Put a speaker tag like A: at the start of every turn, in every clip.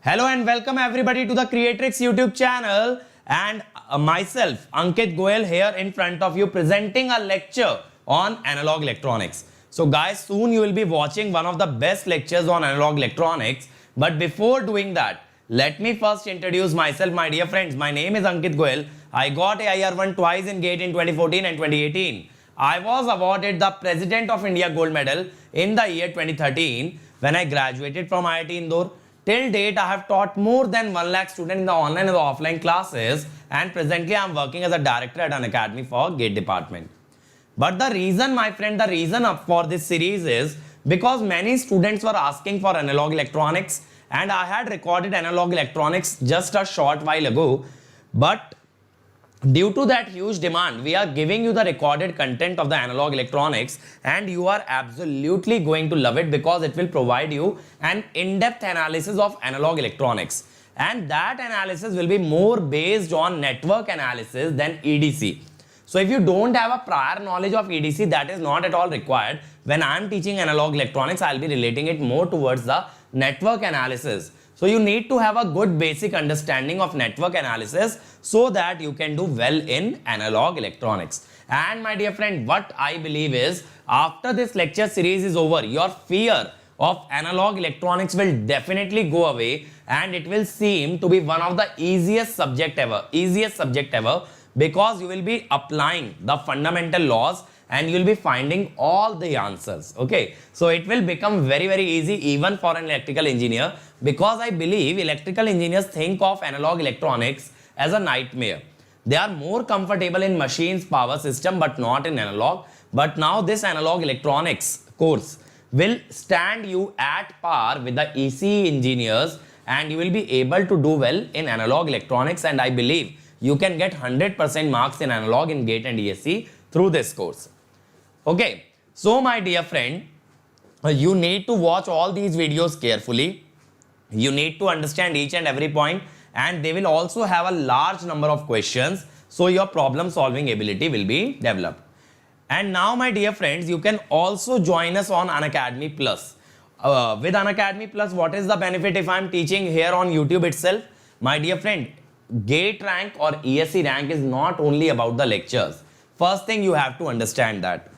A: Hello and welcome everybody to the Creatrix YouTube channel and myself Ankit Goyal here in front of you presenting a lecture on analog electronics. So guys, soon you will be watching one of the best lectures on analog electronics, but before doing that, let me first introduce myself, my dear friends. My name is Ankit Goyal. I got AIR1 twice in GATE in 2014 and 2018. I was awarded the President of India Gold Medal in the year 2013 when I graduated from IIT Indore. Till date, I have taught more than 1 lakh students in the online and the offline classes, and presently I am working as a director at an academy for GATE department. But the reason, my friend, the reason up for this series is because many students were asking for analog electronics, and I had recorded analog electronics just a short while ago, but due to that huge demand, we are giving you the recorded content of the analog electronics, and you are absolutely going to love it because it will provide you an in-depth analysis of analog electronics. And that analysis will be more based on network analysis than EDC. So if you don't have a prior knowledge of EDC, that is not at all required. When I am teaching analog electronics, I will be relating it more towards the network analysis. So you need to have a good basic understanding of network analysis so that you can do well in analog electronics. And my dear friend, what I believe is after this lecture series is over, your fear of analog electronics will definitely go away, and it will seem to be one of the easiest subject ever, because you will be applying the fundamental laws and you will be finding all the answers. Okay, so it will become very easy even for an electrical engineer, because I believe electrical engineers think of analog electronics as a nightmare. They are more comfortable in machines, power system, but not in analog. But now this analog electronics course will stand you at par with the ECE engineers, and you will be able to do well in analog electronics, and I believe you can get 100% marks in analog in GATE and ESE through this course. Okay, so my dear friend, you need to watch all these videos carefully. You need to understand each and every point, and they will also have a large number of questions, so your problem solving ability will be developed. And now my dear friends, you can also join us on Unacademy Plus. With Unacademy Plus, what is the benefit if I am teaching here on YouTube itself? My dear friend, GATE rank or ESE rank is not only about the lectures. First thing you have to understand that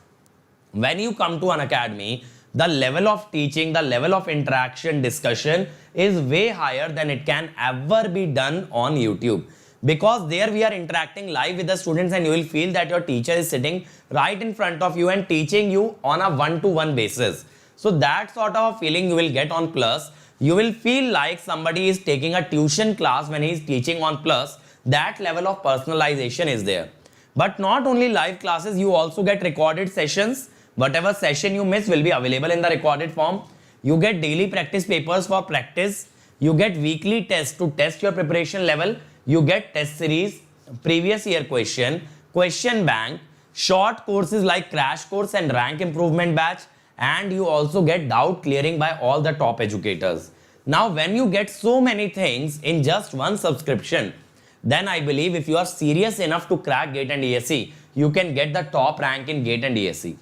A: when you come to Unacademy, the level of teaching, the level of interaction, discussion is way higher than it can ever be done on YouTube. Because there we are interacting live with the students, and you will feel that your teacher is sitting right in front of you and teaching you on a one-to-one basis. So that sort of a feeling you will get on Plus. You will feel like somebody is taking a tuition class when he is teaching on Plus. That level of personalization is there. But not only live classes, you also get recorded sessions. Whatever session you miss will be available in the recorded form. You get daily practice papers for practice. You get weekly tests to test your preparation level. You get test series, previous year question bank, short courses like crash course and rank improvement batch, and you also get doubt clearing by all the top educators. Now, when you get so many things in just one subscription, then I believe if you are serious enough to crack GATE and ESE, you can get the top rank in GATE and ESE.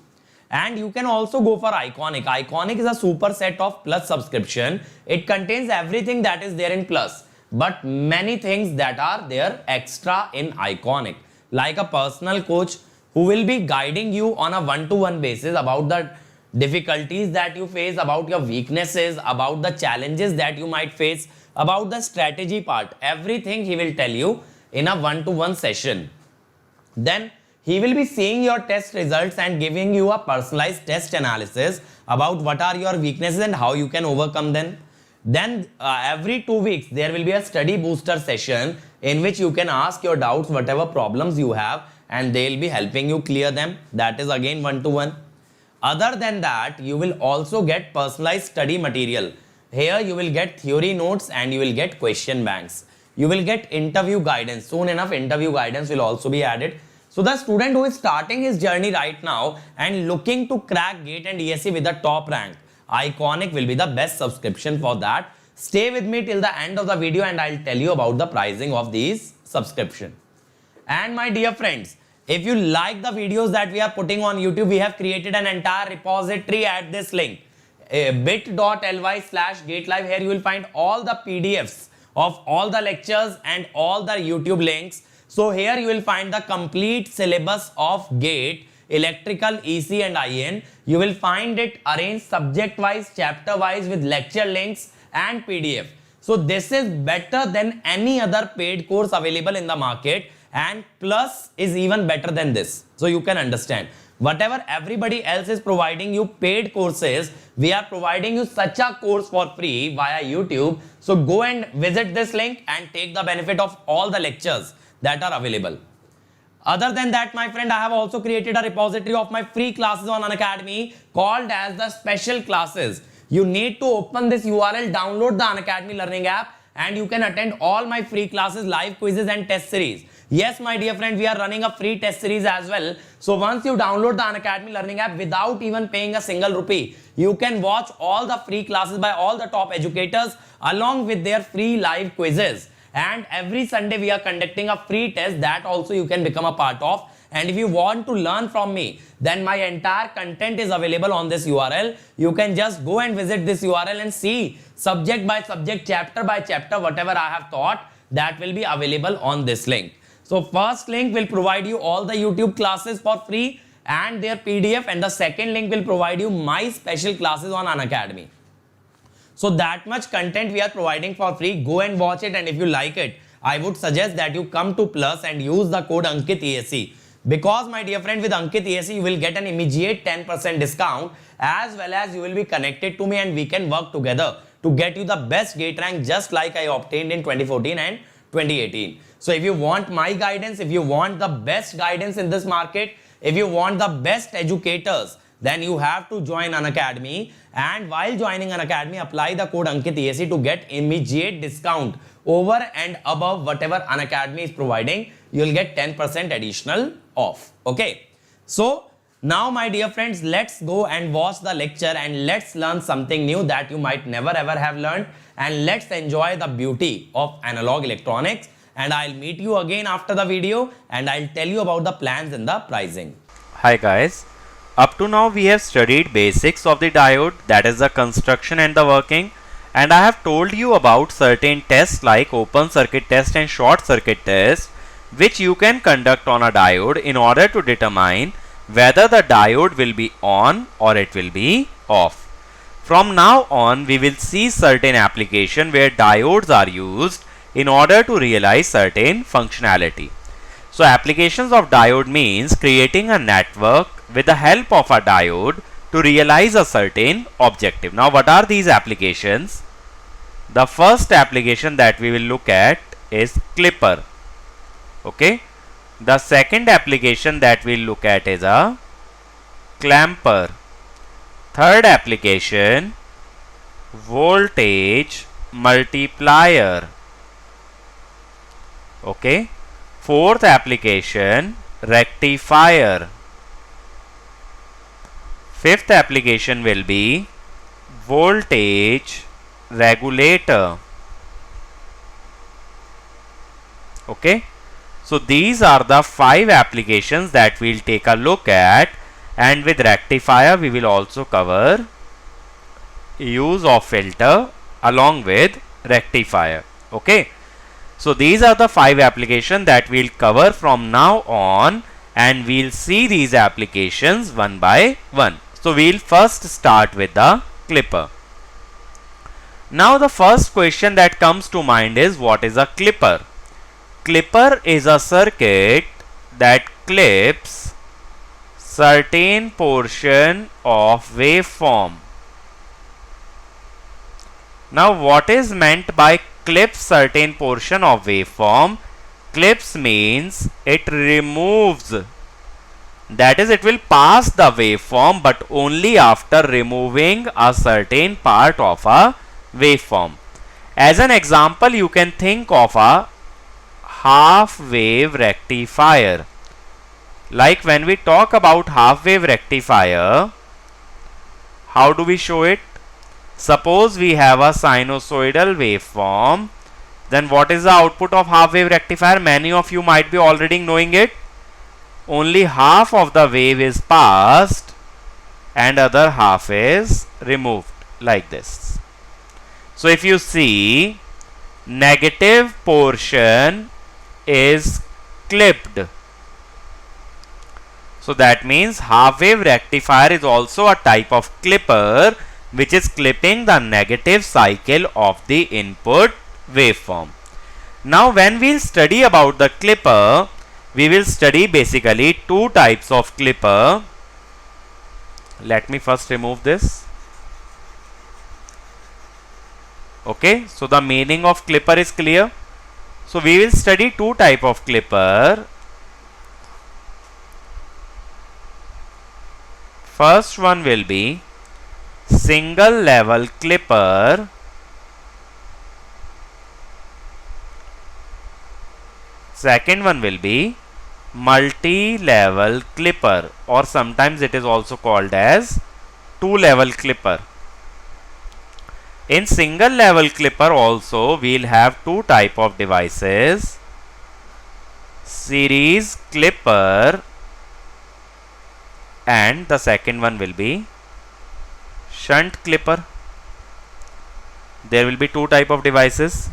A: And you can also go for Iconic. Iconic is a superset of Plus subscription. It contains everything that is there in Plus, but many things that are there extra in Iconic, like a personal coach who will be guiding you on a one-to-one basis about the difficulties that you face, about your weaknesses, about the challenges that you might face, about the strategy part. Everything he will tell you in a one-to-one session. Then he will be seeing your test results and giving you a personalized test analysis about what are your weaknesses and how you can overcome them. Then every 2 weeks, there will be a study booster session in which you can ask your doubts, whatever problems you have, and they will be helping you clear them. That is again one-to-one. Other than that, you will also get personalized study material. Here you will get theory notes and you will get question banks. You will get interview guidance. Soon enough, interview guidance will also be added. So the student who is starting his journey right now and looking to crack GATE and ESE with the top rank, Iconic will be the best subscription for that. Stay with me till the end of the video and I'll tell you about the pricing of these subscription. And my dear friends, if you like the videos that we are putting on YouTube, we have created an entire repository at this link. bit.ly/GateLive. Here you will find all the PDFs of all the lectures and all the YouTube links. So here you will find the complete syllabus of GATE, Electrical, EC and IN. You will find it arranged subject wise, chapter wise with lecture links and PDF. So this is better than any other paid course available in the market, and plus is even better than this. So you can understand, whatever everybody else is providing you paid courses, we are providing you such a course for free via YouTube. So go and visit this link and take the benefit of all the lectures that are available. Other than that, my friend, I have also created a repository of my free classes on Unacademy called as the special classes. You need to open this URL, download the Unacademy learning app, and you can attend all my free classes, live quizzes and test series. Yes, my dear friend, we are running a free test series as well. So once you download the Unacademy learning app without even paying a single rupee, you can watch all the free classes by all the top educators along with their free live quizzes. And every Sunday we are conducting a free test that also you can become a part of. And if you want to learn from me, then my entire content is available on this URL. You can just go and visit this URL and see subject by subject, chapter by chapter, whatever I have taught, that will be available on this link. So first link will provide you all the YouTube classes for free and their PDF, and the second link will provide you my special classes on Unacademy. So that much content we are providing for free. Go and watch it, and if you like it, I would suggest that you come to Plus and use the code AnkitEAC. Because my dear friend, with Ankit EAC, you will get an immediate 10% discount, as well as you will be connected to me and we can work together to get you the best GATE rank, just like I obtained in 2014 and 2018. So if you want my guidance, if you want the best guidance in this market, if you want the best educators, then you have to join Unacademy. And while joining Unacademy, apply the code AnkitEAC to get immediate discount over and above whatever Unacademy is providing. You will get 10% additional off. Okay. So now, my dear friends, let's go and watch the lecture and let's learn something new that you might never ever have learned, and let's enjoy the beauty of analog electronics. And I'll meet you again after the video and I'll tell you about the plans and the pricing.
B: Hi guys, up to now we have studied basics of the diode, that is the construction and the working, and I have told you about certain tests like open circuit test and short circuit test, which you can conduct on a diode in order to determine whether the diode will be on or it will be off. From now on we will see certain application where diodes are used in order to realize certain functionality. So applications of diode means creating a network with the help of a diode to realize a certain objective. Now what are these applications? The first application that we will look at is clipper. Okay. The second application that we will look at is a clamper. Third application, voltage multiplier. Okay. Fourth application, rectifier. Fifth application will be voltage regulator. Okay. So these are the 5 applications that we'll take a look at, and with rectifier we will also cover use of filter along with rectifier. Okay. So these are the 5 applications that we'll cover from now on, and we'll see these applications one by one. So we'll first start with the clipper. Now the first question that comes to mind is, what is a clipper? Clipper is a circuit that clips certain portion of waveform. Now what is meant by clip certain portion of waveform? Clips means it removes, that is, it will pass the waveform but only after removing a certain part of a waveform. As an example, you can think of a half wave rectifier. Like when we talk about half wave rectifier, how do we show it? Suppose we have a sinusoidal waveform, then what is the output of half wave rectifier? Many of you might be already knowing it. Only half of the wave is passed and other half is removed. like this. So if you see, negative portion is clipped. So that means half wave rectifier is also a type of clipper which is clipping the negative cycle of the input waveform. Now when we will study about the clipper, we will study basically two types of clipper. Let me first remove this. Okay, so the meaning of clipper is clear. So we will study two type of clipper. First one will be single level clipper. Second one will be multi-level clipper, or sometimes it is also called as two-level clipper. In single level clipper also we will have two type of devices, series clipper, and the second one will be shunt clipper. There will be two type of devices.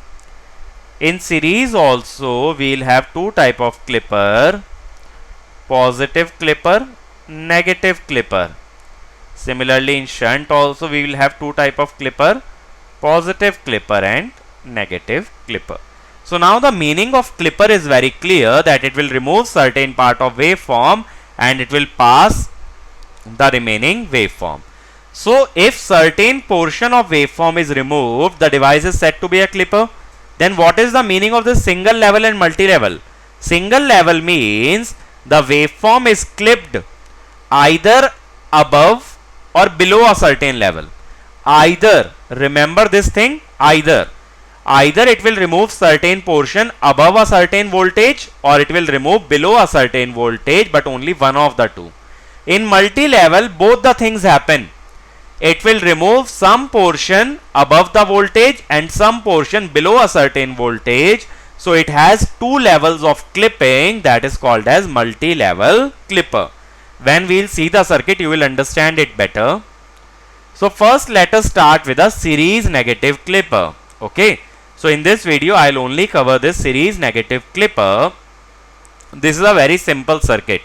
B: In series also we will have two type of clipper, positive clipper, negative clipper. Similarly in shunt also we will have two type of clipper, positive clipper and negative clipper. So now the meaning of clipper is very clear, that it will remove certain part of waveform and it will pass the remaining waveform. So if certain portion of waveform is removed, the device is said to be a clipper. Then what is the meaning of this single level and multi-level? Single level means the waveform is clipped either above or below a certain level. Either, remember this thing, either it will remove certain portion above a certain voltage or it will remove below a certain voltage, but only one of the two. In multi-level both the things happen. It will remove some portion above the voltage and some portion below a certain voltage. So it has two levels of clipping, that is called as multi-level clipper. When we will see the circuit you will understand it better. So first let us start with a series negative clipper. Okay. So in this video I will only cover this series negative clipper. This is a very simple circuit.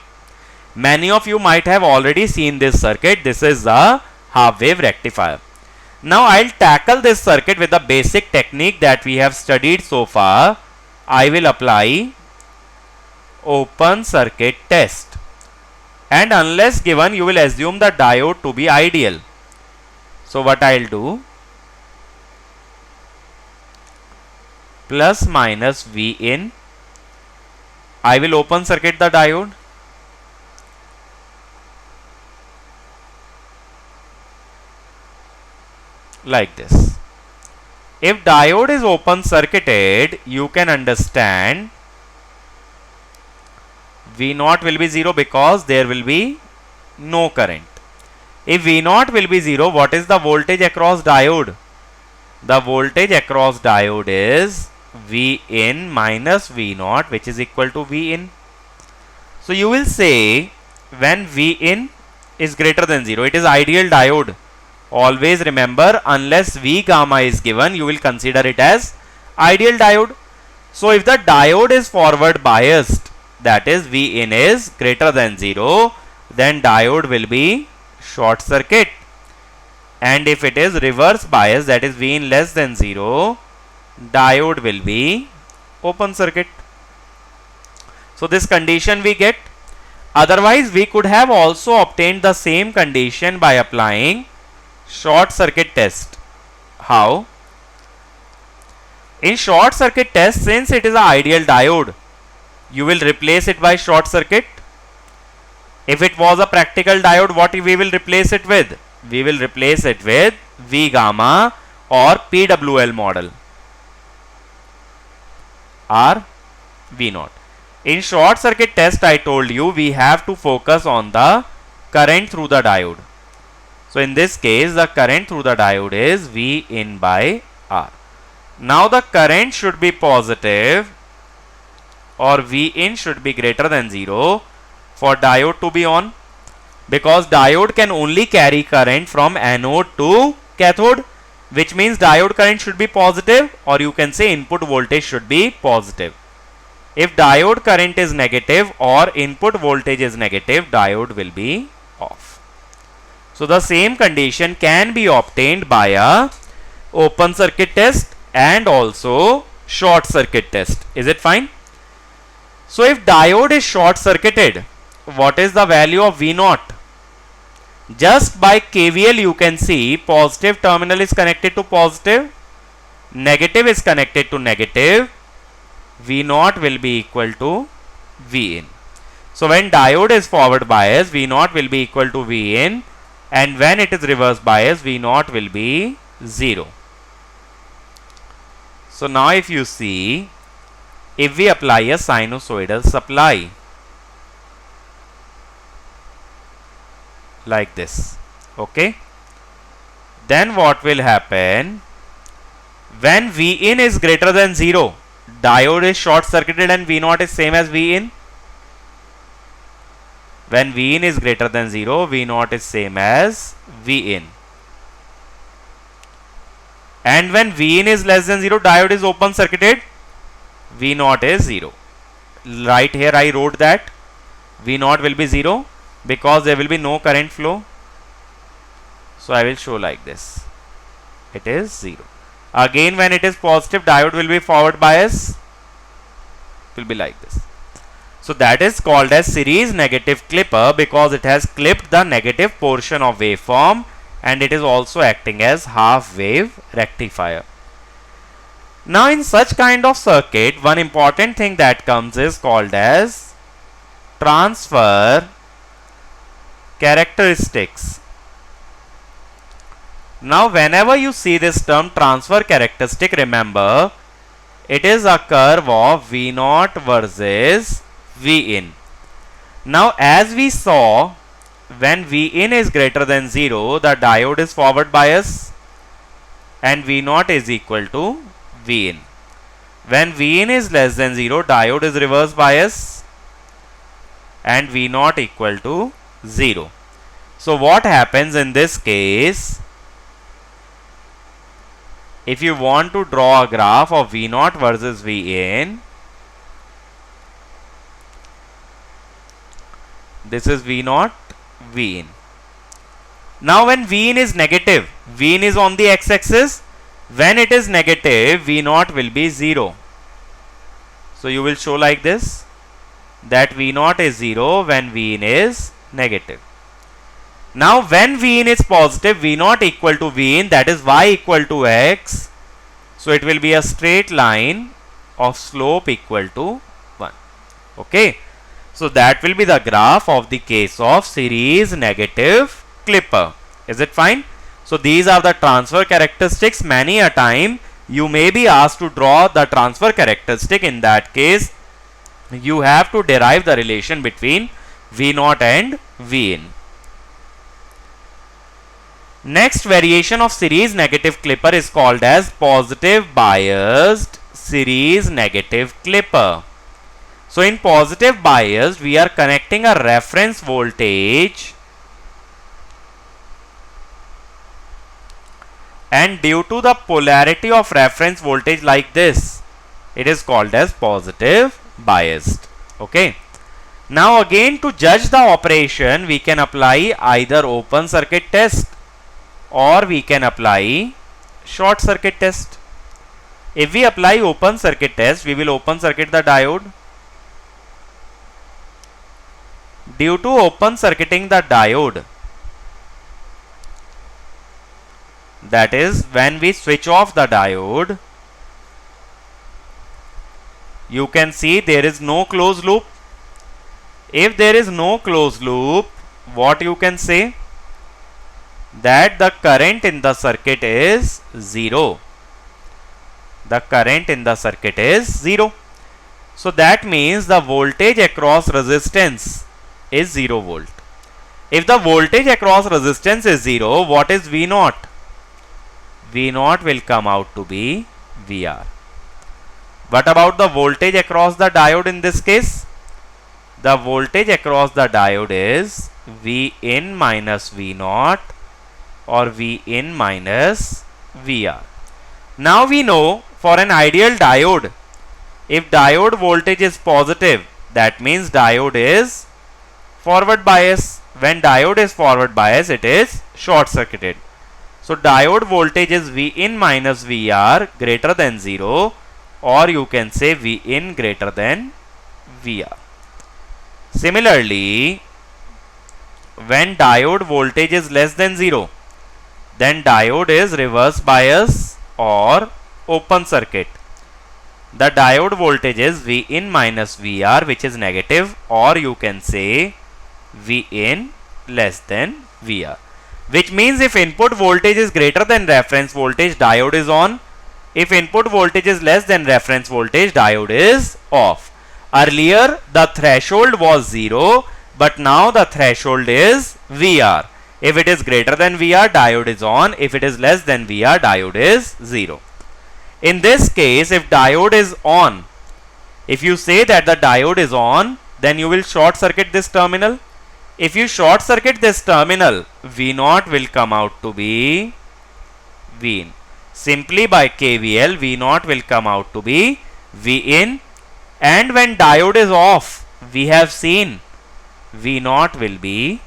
B: Many of you might have already seen this circuit. This is the half wave rectifier. Now I will tackle this circuit with the basic technique that we have studied so far. I will apply open circuit test, and unless given you will assume the diode to be ideal. So what I will do, plus minus V in, I will open circuit the diode. Like this. If diode is open circuited, you can understand V0 will be 0 because there will be no current. If V0 will be 0, what is the voltage across diode? The voltage across diode is V in minus V0, which is equal to V in. So you will say when V in is greater than 0, it is ideal diode. Always remember, unless V gamma is given, you will consider it as ideal diode. So if the diode is forward biased, that is V in is greater than 0, then diode will be short circuit. And if it is reverse biased, that is V in less than 0, diode will be open circuit. So this condition we get. Otherwise we could have also obtained the same condition by applying short circuit test. How? In short circuit test, since it is an ideal diode, you will replace it by short circuit. If it was a practical diode, what we will replace it with? We will replace it with V gamma or PWL model or V0. In short circuit test, I told you we have to focus on the current through the diode. So in this case, the current through the diode is V in by R. Now the current should be positive or V in should be greater than 0 for diode to be on, because diode can only carry current from anode to cathode, which means diode current should be positive, or you can say input voltage should be positive. If diode current is negative or input voltage is negative, diode will be off. So the same condition can be obtained by a open circuit test and also short circuit test. Is it fine? So if diode is short circuited, what is the value of V0? Just by KVL you can see positive terminal is connected to positive, negative is connected to negative, V0 will be equal to Vin. So when diode is forward bias, V0 will be equal to Vin, and when it is reverse bias, V0 will be 0. So now if you see, if we apply a sinusoidal supply like this, okay, then what will happen? When Vin is greater than 0, diode is short circuited and V0 is same as Vin. When Vin is greater than 0, V0 is same as Vin. And when Vin is less than 0, diode is open circuited, V0 is 0. Right here I wrote that V0 will be 0 because there will be no current flow. So I will show like this. It is 0. Again when it is positive, diode will be forward bias. It will be like this. So that is called as series negative clipper because it has clipped the negative portion of waveform, and it is also acting as half wave rectifier. Now in such kind of circuit, one important thing that comes is called as transfer characteristics. Now whenever you see this term transfer characteristic, remember it is a curve of V0 versus Vin. Now as we saw, when Vin is greater than 0, the diode is forward bias and V0 is equal to Vin. When Vin is less than 0, diode is reverse bias and V0 equal to 0. So what happens in this case? If you want to draw a graph of V0 versus Vin, this is V0, Vin. Now when Vin is negative, Vin is on the x-axis. When it is negative, V0 will be 0. So you will show like this, that V0 is 0 when Vin is negative. Now when Vin is positive, V0 equal to Vin, that is y equal to x. So it will be a straight line of slope equal to 1. Okay. So that will be the graph of the case of series negative clipper. Is it fine? So these are the transfer characteristics. Many a time you may be asked to draw the transfer characteristic. In that case, you have to derive the relation between V0 and Vin. Next variation of series negative clipper is called as positive biased series negative clipper. So in positive biased, we are connecting a reference voltage, and due to the polarity of reference voltage like this, it is called as positive biased. Okay. Now again, to judge the operation, we can apply either open circuit test or we can apply short circuit test. If we apply open circuit test, we will open circuit the diode. Due to open circuiting the diode, that is when we switch off the diode, you can see there is no closed loop. If there is no closed loop, what you can say? That the current in the circuit is 0. The current in the circuit is 0. So that means the voltage across resistance is 0 volt. If the voltage across resistance is 0, what is V0? V0 will come out to be VR. What about the voltage across the diode in this case? The voltage across the diode is Vin minus V0 or V in minus VR. Now we know for an ideal diode, if diode voltage is positive, that means diode is forward bias. When diode is forward bias, it is short circuited. So diode voltage is V in minus VR greater than 0, or you can say V in greater than VR. Similarly, when diode voltage is less than 0, then diode is reverse bias or open circuit. The diode voltage is V in minus VR, which is negative, or you can say V in less than VR. Which means if input voltage is greater than reference voltage, diode is on. If input voltage is less than reference voltage, diode is off. Earlier the threshold was 0, but now the threshold is VR. If it is greater than VR, diode is on. If it is less than VR, diode is 0. In this case, if diode is on, if you say that the diode is on, then you will short circuit this terminal. If you short circuit this terminal, V0 will come out to be V in. Simply by KVL, V0 will come out to be V in, and when diode is off, we have seen V0 will be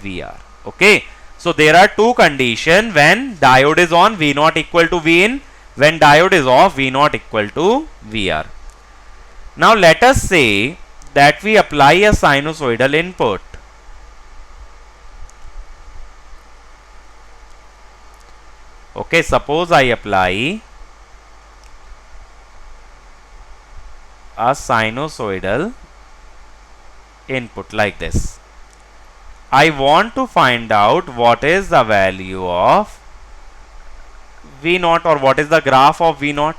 B: VR. Okay, so there are two conditions. When diode is on, V0 equal to V in. When diode is off, V0 equal to VR. Now let us say that we apply a sinusoidal input. Okay, suppose I apply a sinusoidal input like this. I want to find out what is the value of V0, or what is the graph of V0.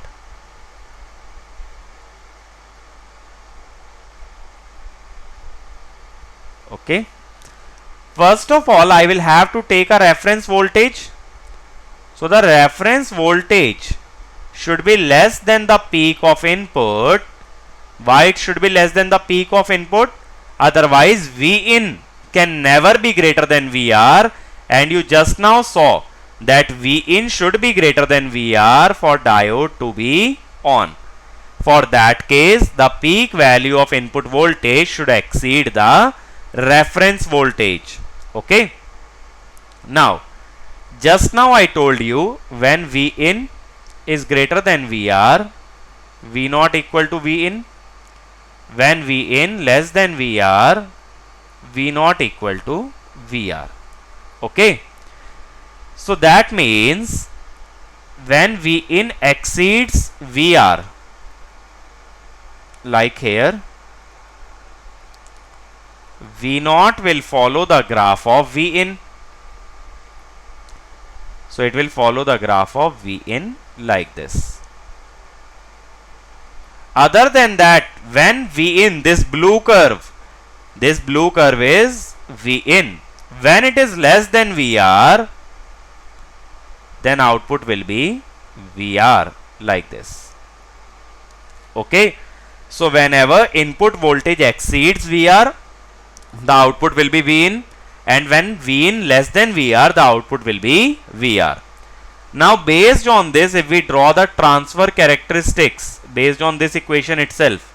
B: Okay. First of all, I will have to take a reference voltage. So the reference voltage should be less than the peak of input. Why it should be less than the peak of input? Otherwise, V in can never be greater than VR, and you just now saw that V in should be greater than VR for diode to be on. For that case, the peak value of input voltage should exceed the reference voltage. Okay. Now, just now I told you when V in is greater than VR, V0 equal to V in. When V in less than VR, V0 equal to VR. Okay. So that means when V in exceeds VR, like here, V0 will follow the graph of V in. So it will follow the graph of V in like this. Other than that, when V in, this blue curve is V in. When it is less than VR, then output will be VR like this. Okay. So whenever input voltage exceeds VR, the output will be V in, and when V in less than VR, the output will be VR. Now based on this, if we draw the transfer characteristics based on this equation itself,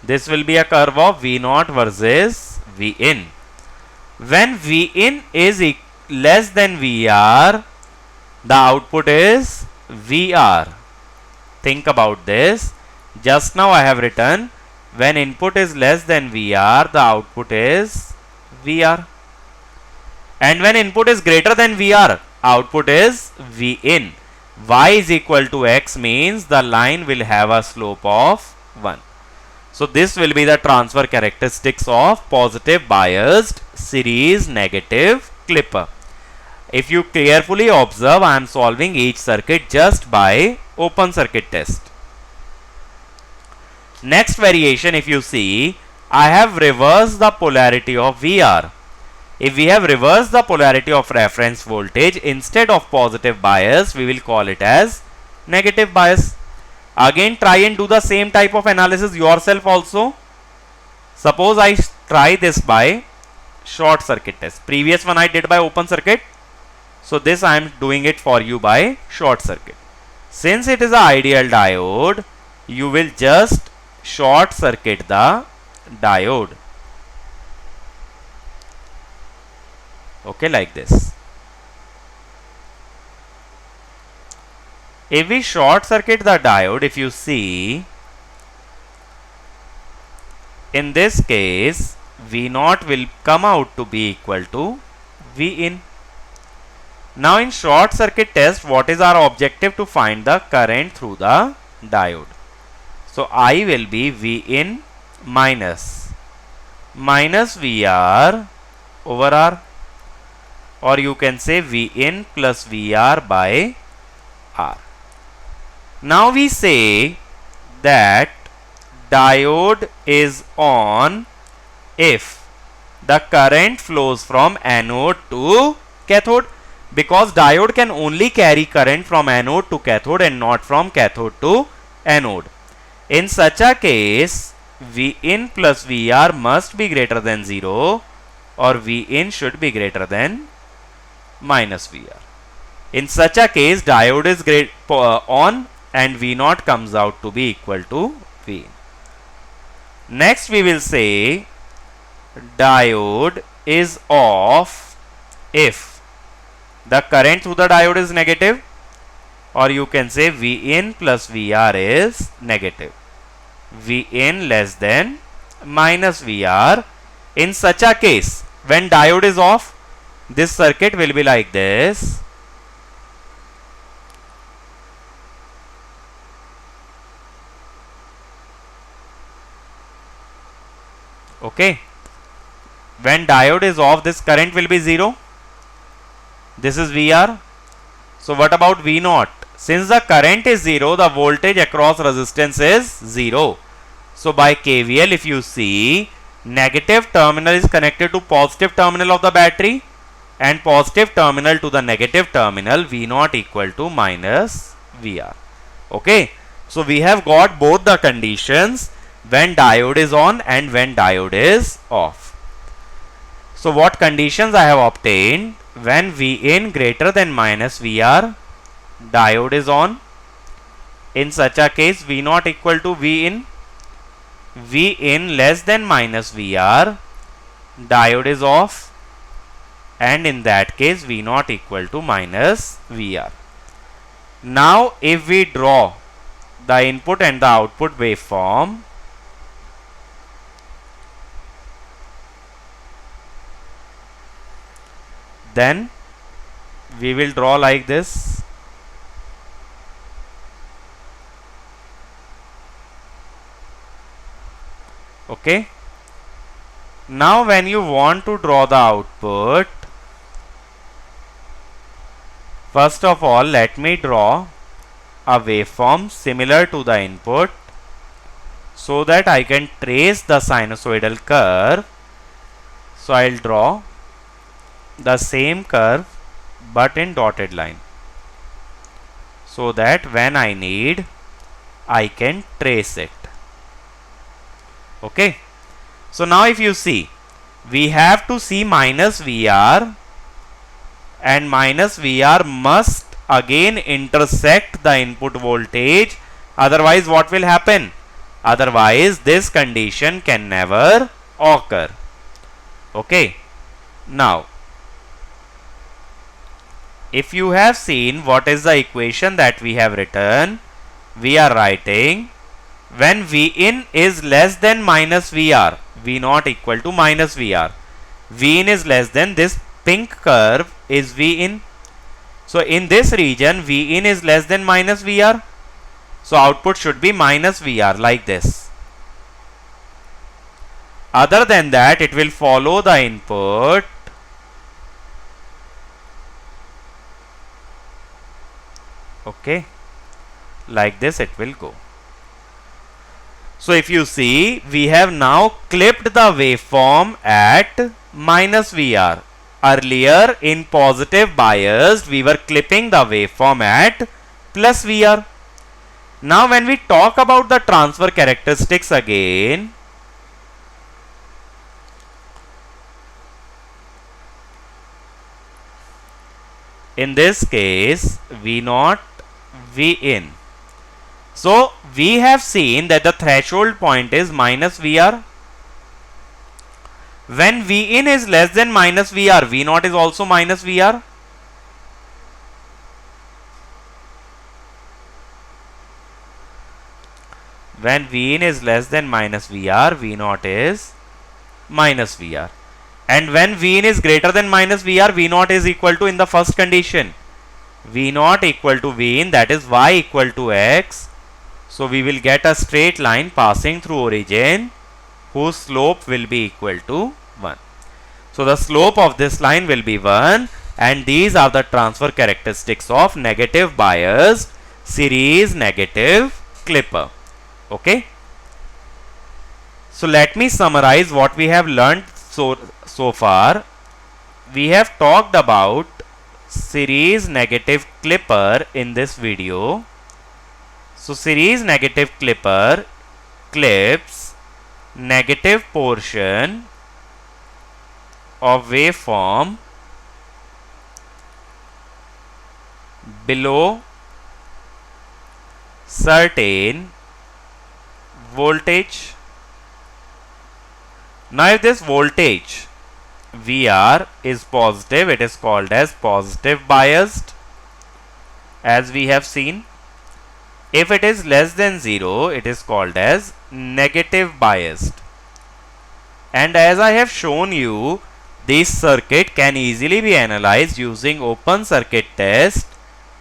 B: this will be a curve of V0 versus V in. When V in is less than VR, the output is VR. Think about this. Just now I have written when input is less than VR, the output is VR. And when input is greater than VR, output is V in. Y is equal to X means the line will have a slope of 1. So this will be the transfer characteristics of positive biased series negative clipper. If you carefully observe, I am solving each circuit just by open circuit test. Next variation, if you see, I have reversed the polarity of VR. If we have reversed the polarity of reference voltage, instead of positive bias, we will call it as negative bias. Again, try and do the same type of analysis yourself also. Suppose I try this by short circuit test. Previous one I did by open circuit. So this I am doing it for you by short circuit. Since it is an ideal diode, you will just short circuit the diode. Okay, like this. If we short circuit the diode, if you see, in this case, V0 will come out to be equal to V in. Now in short circuit test, what is our objective? To find the current through the diode. So I will be V in minus VR over R, or you can say V in plus VR by R. Now we say that diode is on if the current flows from anode to cathode, because diode can only carry current from anode to cathode and not from cathode to anode. In such a case, V in plus VR must be greater than 0, or V in should be greater than minus VR. In such a case, diode is on and V0 comes out to be equal to V in. Next we will say diode is off if the current through the diode is negative, or you can say V in plus VR is negative. V in less than minus VR. In such a case, when diode is off, this circuit will be like this. Okay. When diode is off, this current will be 0. This is VR. So what about V0? Since the current is 0, the voltage across resistance is 0. So by KVL, if you see, negative terminal is connected to positive terminal of the battery, and positive terminal to the negative terminal, V0 equal to minus VR. Okay. So we have got both the conditions, when diode is on and when diode is off. So what conditions I have obtained? When V in greater than minus VR, diode is on. In such a case, V0 equal to V in. V in less than minus VR, diode is off, and in that case V0 equal to minus VR. Now if we draw the input and the output waveform, then we will draw like this. Okay. Now when you want to draw the output, first of all let me draw a waveform similar to the input, so that I can trace the sinusoidal curve. So I'll draw the same curve but in dotted line, so that when I need, I can trace it. Okay. So now if you see, we have to see minus VR, and minus VR must again intersect the input voltage, otherwise what will happen? Otherwise this condition can never occur. Okay. Now if you have seen what is the equation that we have written, we are writing when V in is less than minus VR, V0 equal to minus VR. V in is less than, this pink curve is V in. So in this region, V in is less than minus VR. So output should be minus VR like this. Other than that, it will follow the input. Okay. Like this it will go. So if you see, we have now clipped the waveform at minus VR. Earlier in positive biased, we were clipping the waveform at plus VR. Now when we talk about the transfer characteristics again, In this case, V naught, V in. So we have seen that the threshold point is minus VR. When V in is less than minus VR, V naught is also minus VR. When V in is less than minus VR, V naught is minus VR. And when V in is greater than minus VR, V naught is equal to, in the first condition, V naught equal to V in, that is y equal to x. So we will get a straight line passing through origin whose slope will be equal to 1. So the slope of this line will be 1, and these are the transfer characteristics of negative biased series negative clipper. Okay. So let me summarize what we have learned so far. We have talked about series negative clipper in this video. So series negative clipper clips negative portion of waveform below certain voltage. Now if this voltage VR is positive, it is called as positive biased, as we have seen. If it is less than 0, it is called as negative biased. And as I have shown you, this circuit can easily be analyzed using open circuit test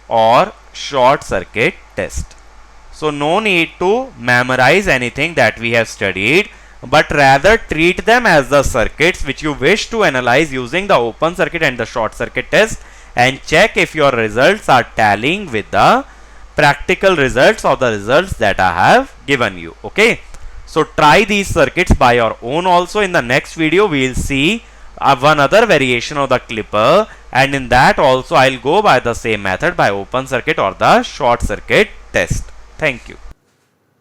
B: or short circuit test. So no need to memorize anything that we have studied, but rather treat them as the circuits which you wish to analyze using the open circuit and the short circuit test, and check if your results are tallying with the practical results or the results that I have given you. Okay. So try these circuits by your own also. In the next video we will see one other variation of the clipper, and in that also I will go by the same method, by open circuit or the short circuit test. Thank you.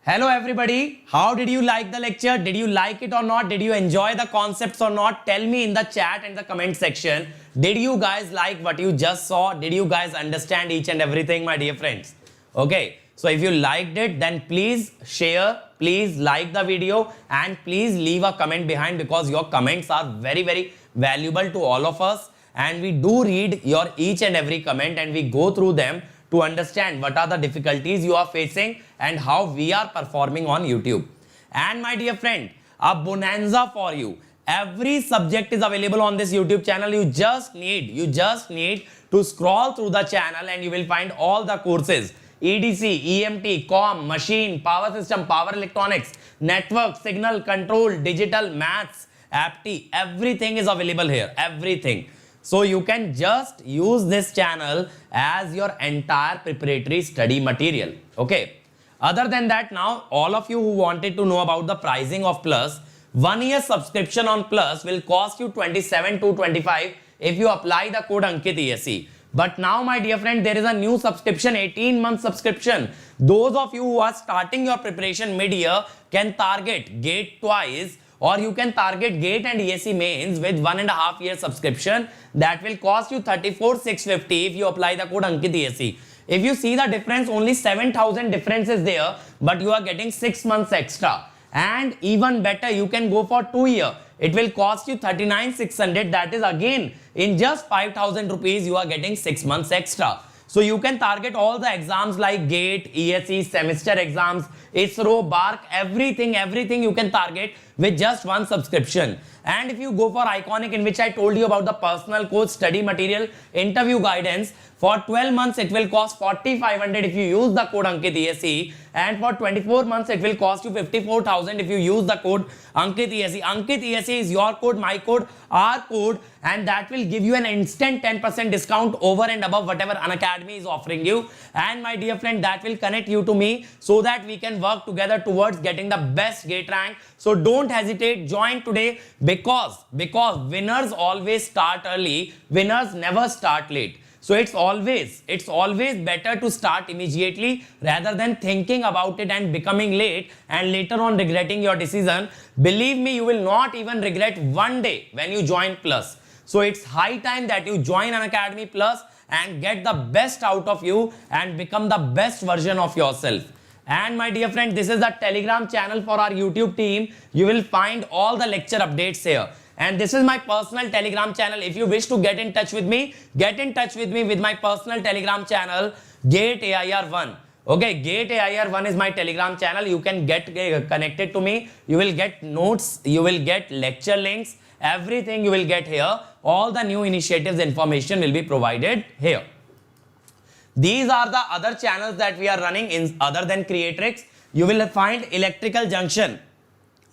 A: Hello everybody, how did you like the lecture? Did you like it or not? Did you enjoy the concepts or not? Tell me in the chat and the comment section. Did you guys like what you just saw? Did you guys understand each and everything, my dear friends? Okay, so if you liked it, then please share, please like the video, and please leave a comment behind, because your comments are very, very valuable to all of us, and we do read your each and every comment and we go through them to understand what are the difficulties you are facing and how we are performing on YouTube. And my dear friend, a bonanza for you. Every subject is available on this YouTube channel. You just need to scroll through the channel and you will find all the courses. EDC, EMT, COM, machine, power system, power electronics, network, signal control, digital, maths, APT, everything is available here, everything. So you can just use this channel as your entire preparatory study material. Okay. Other than that, now all of you who wanted to know about the pricing of Plus, 1 year subscription on Plus will cost you 27,225 if you apply the code Ankit ESE. But now, my dear friend, there is a new subscription, 18-month subscription. Those of you who are starting your preparation mid-year can target GATE twice, or you can target GATE and ESE mains with 1.5 year subscription. That will cost you 34,650 if you apply the code Ankit ESE. If you see the difference, only 7,000 difference is there, but you are getting 6 months extra. And even better, you can go for 2 year. It will cost you 39,600. That is again in just 5,000 rupees. You are getting 6 months extra. So you can target all the exams like GATE, ESE, semester exams, ISRO, BARC, everything you can target with just one subscription. And if you go for Iconic, in which I told you about the personal coach, study material, interview guidance, for 12 months it will cost 4,500 if you use the code Ankit ESE, and for 24 months it will cost you 54,000 if you use the code Ankit ESE. Ankit ESE is your code, my code, our code, and that will give you an instant 10% discount over and above whatever Unacademy is offering you. And my dear friend, that will connect you to me so that we can work together towards getting the best GATE rank. So don't hesitate, join today, because winners always start early, winners never start late. So it's always better to start immediately rather than thinking about it and becoming late and later on regretting your decision. Believe me, you will not even regret one day when you join Plus. So it's high time that you join Unacademy Plus and get the best out of you and become the best version of yourself. And my dear friend, this is the Telegram channel for our YouTube team. You will find all the lecture updates here. And this is my personal Telegram channel. If you wish to get in touch with me with my personal Telegram channel, Gate AIR1. Okay, Gate AIR1 is my Telegram channel. You can get connected to me. You will get notes, you will get lecture links, everything you will get here. All the new initiatives information will be provided here. These are the other channels that we are running in other than Creatrix. You will find Electrical Junction.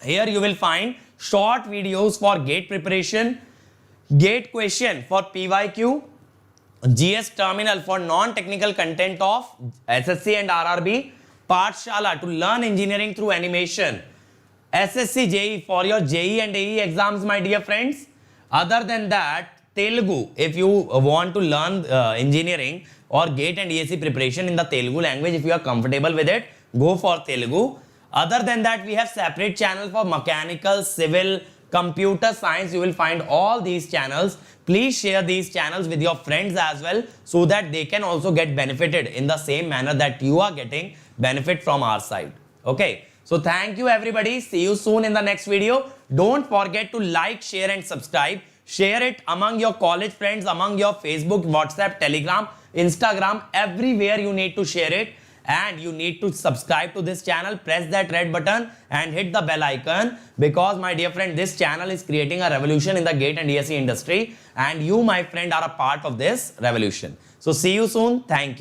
A: Here you will find short videos for gate preparation, gate question for PYQ, GS Terminal for non-technical content of SSC and RRB, Pathshala to learn engineering through animation, SSC JE for your JE and AE exams, my dear friends. Other than that, Telugu, if you want to learn engineering or gate and ESE preparation in the Telugu language, if you are comfortable with it, go for Telugu. Other than that, we have separate channel for mechanical, civil, computer science. You will find all these channels. Please share these channels with your friends as well, so that they can also get benefited in the same manner that you are getting benefit from our side. Okay. So thank you everybody. See you soon in the next video. Don't forget to like, share and subscribe. Share it among your college friends, among your Facebook, WhatsApp, Telegram, Instagram, everywhere you need to share it. And you need to subscribe to this channel, press that red button and hit the bell icon, because my dear friend, this channel is creating a revolution in the gate and ESE industry, and you, my friend, are a part of this revolution. So see you soon. Thank you.